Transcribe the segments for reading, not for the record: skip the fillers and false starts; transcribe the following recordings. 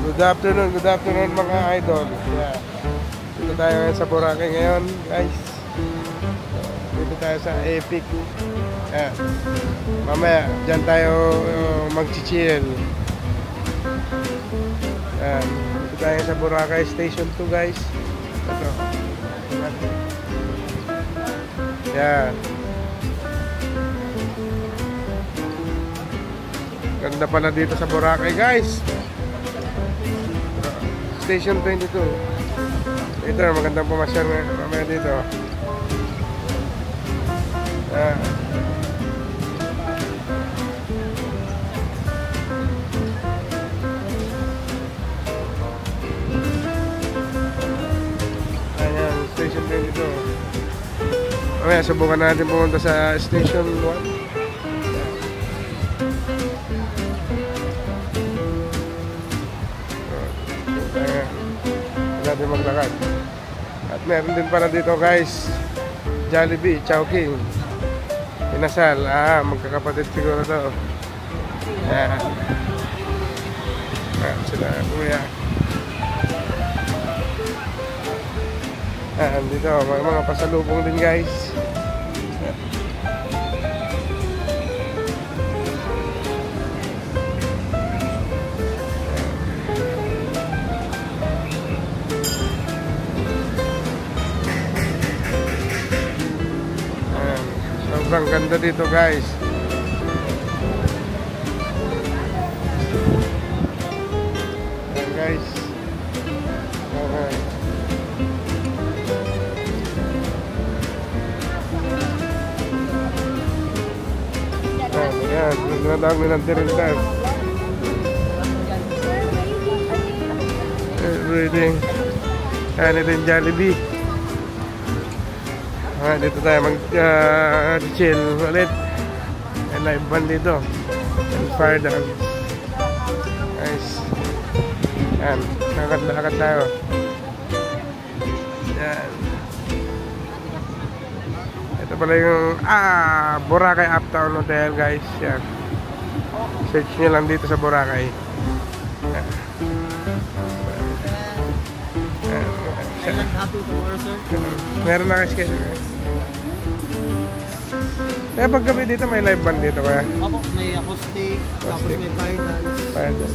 Good afternoon mga idol. Yeah. Dito tayo ngayon sa Boracay ngayon, guys. Dito tayo sa Epic. Yeah. Mamaya, dyan tayo mag-chill. Yeah. Dito tayo sa Boracay Station 2, guys. Ito. Yeah. Ganda pala dito sa Boracay, guys. Station 22. Ito, magandang pumasyal mamaya dito. Ayan, Station 22. Mamaya, subukan natin pumunta sa Station 1. Natin maglakad. At meron din pala dito, guys, Jollibee, Chowking, Inasal. Magkakapatid siguro to. Ayan. Sila kuya. Dito may mga pasalubong din, guys. Sobrang ganda dito, guys. Ayan, guys. Okay. Ayan, nagdadawag nilang tirintas. Everything. Ayan, ito yung Jollibee. Dito tayo mag-chill ulit. May live band dito. And fire dog. Nice. Yan. Nakakad tayo. Yan. Ito pala yung Boracay Uptown Hotel, guys. Yan. Search nyo lang dito sa Boracay. Yan. Happy tomorrow, sir. Meron na kayo schedule. Kaya paggabi dito may live band dito kaya? Opo, may acoustic, tapos may fire dance.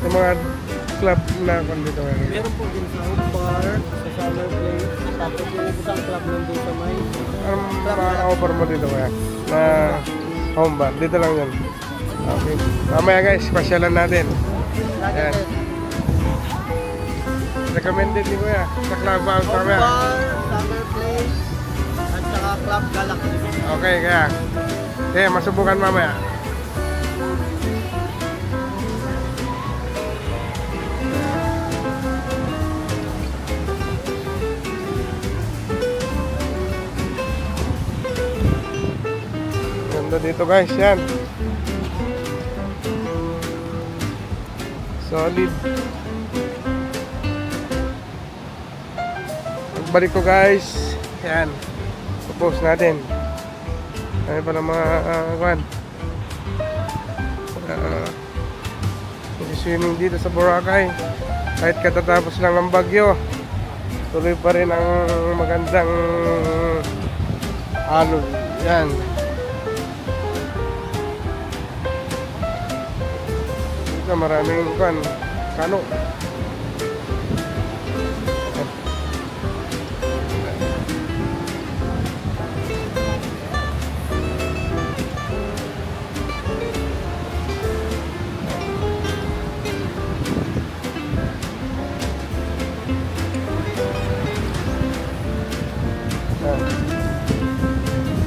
Yung mga club na dito kaya? Meron po din sa home bar, sa summer place, tapos yung isang club nandun sa may. Anong mga-offer mo dito kaya? Na home bar, dito lang yun. Okay. Mamaya, guys, pasyalan natin. Ayan. Recommended ni Kuya sa Club House mamaya. Home bar, summer place, at saka Club Galaxy. Okay, kaya. Masubukan mamaya. Ganda dito, guys, yan. Solid. Balik ko, guys. Yan. Post natin. Ano pa ng mga swimming dito sa Boracay. Kahit katatapos lang ng bagyo, tuloy pa rin ang magandang alon. Yan. Dito maraming kano.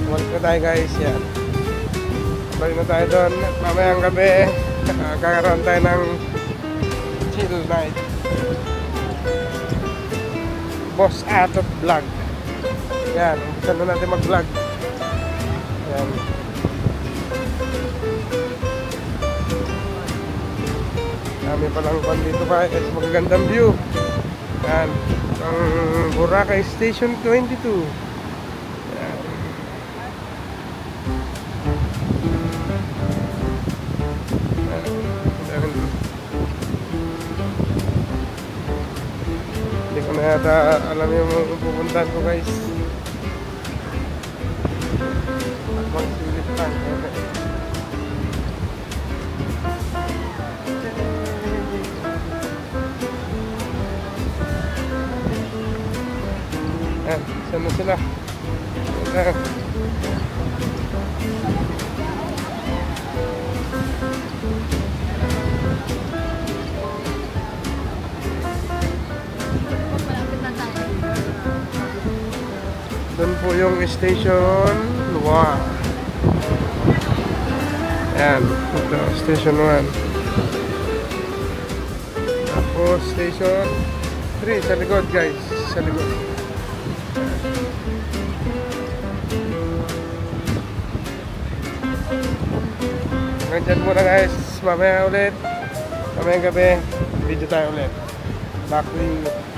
Balik na tayo, guys. Yan. Balik na tayo doon. Mamayang gabi kakaroon tayo ng chill night. Boss Atot Vlog. Yan. Umpisan na natin mag-vlog. Yan. Dami palang pan dito, guys. Magagandang view. Yan. Ang Boracay Station 22. Kaya alam niyo yung pupuntahan ko guys. Magsilit lang. Ayan, saan na sila? Ayan. Doon po yung station 1. Ayan, ito, station 1. Tapos station 3 sa likod guys, sa likod. Hanggang dyan muna guys, mamaya ulit. Mamayang gabi, video tayo ulit. Back to you.